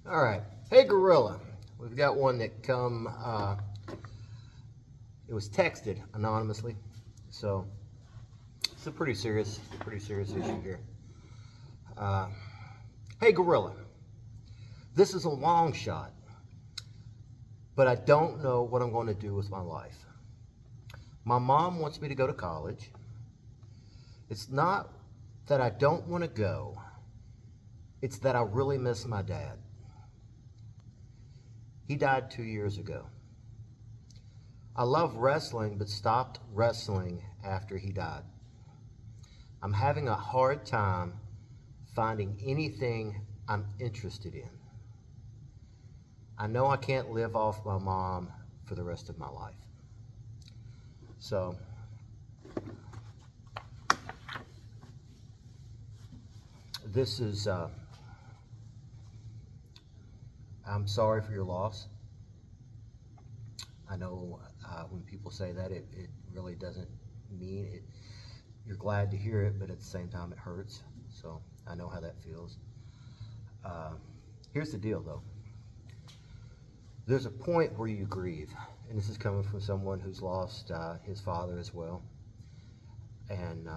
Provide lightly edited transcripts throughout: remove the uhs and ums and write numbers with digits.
All right. Hey, Gorilla. We've got one that it was texted anonymously. So it's a pretty serious issue here. Uh, hey, Gorilla. This is a long shot, but I don't know what I'm going to do with my life. My mom wants me to go to college. It's not that I don't want to go. It's that I really miss my dad. He died 2 years ago. I love wrestling, but stopped wrestling after he died. I'm having a hard time finding anything I'm interested in. I know I can't live off my mom for the rest of my life. So, this is, I'm sorry for your loss. I know when people say that, it really doesn't mean it. You're glad to hear it, but at the same time, it hurts. So I know how that feels. Here's the deal, though. There's a point where you grieve, and this is coming from someone who's lost his father as well. And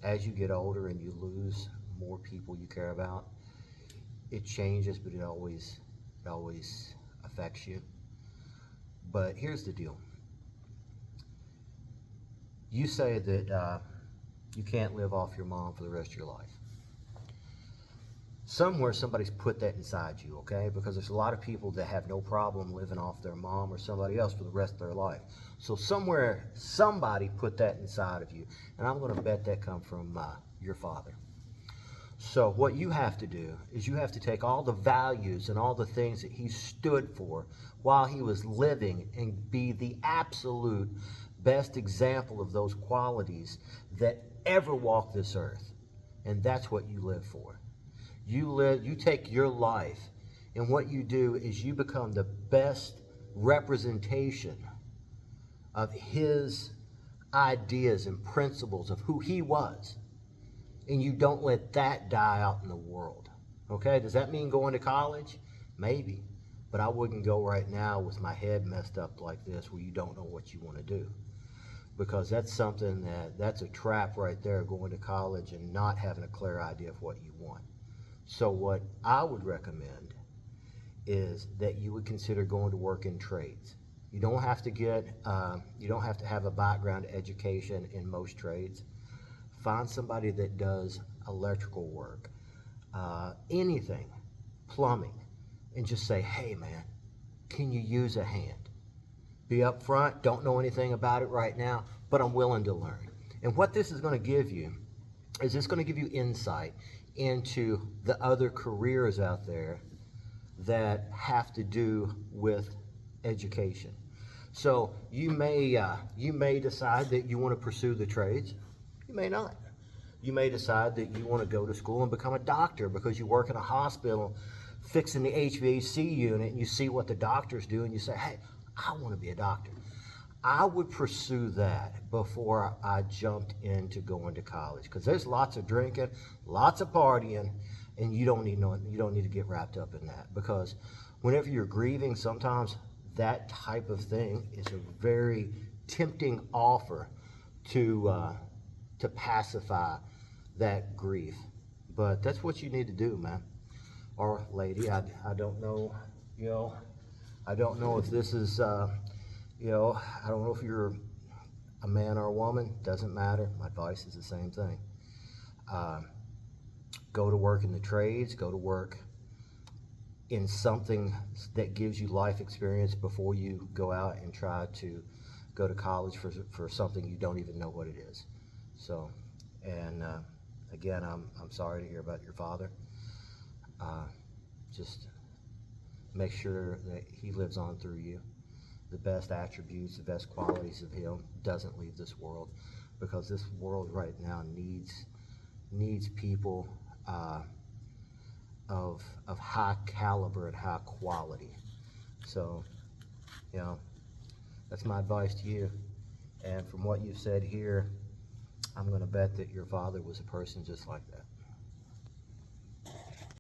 as you get older and you lose more people you care about, it changes, but it always affects you. But here's the deal. You say that you can't live off your mom for the rest of your life. Somewhere somebody's put that inside you, okay? Because there's a lot of people that have no problem living off their mom or somebody else for the rest of their life. So somewhere somebody put that inside of you, and I'm going to bet that come from your father. So what you have to do is you have to take all the values and all the things that he stood for while he was living and be the absolute best example of those qualities that ever walked this earth. And that's what you live for. You take your life, and what you do is you become the best representation of his ideas and principles of who he was. And you don't let that die out in the world. Okay? Does that mean going to college? Maybe. But I wouldn't go right now with my head messed up like this where you don't know what you want to do. Because that's something that's a trap right there, going to college and not having a clear idea of what you want. So what I would recommend is that you would consider going to work in trades. You don't have to have a background education in most trades. Find somebody that does electrical work, anything, plumbing, and just say, hey man, can you use a hand? Be upfront, don't know anything about it right now, but I'm willing to learn. And what this is going to give you is it's going to give you insight into the other careers out there that have to do with education. So you may decide that you want to pursue the trades. You may not. You may decide that you want to go to school and become a doctor because you work in a hospital fixing the HVAC unit and you see what the doctors do and you say, hey, I want to be a doctor. I would pursue that before I jumped into going to college because there's lots of drinking, lots of partying, and you don't need to get wrapped up in that because whenever you're grieving, sometimes that type of thing is a very tempting offer to pacify that grief. But that's what you need to do, man. Or lady, I don't know, I don't know if this is, I don't know if you're a man or a woman, doesn't matter. My advice is the same thing. Go to work in the trades, go to work in something that gives you life experience before you go out and try to go to college for something you don't even know what it is. So, and again, I'm sorry to hear about your father. Just make sure that he lives on through you. The best attributes, the best qualities of him doesn't leave this world because this world right now needs people of high caliber and high quality. So, that's my advice to you. And from what you've said here, I'm going to bet that your father was a person just like that.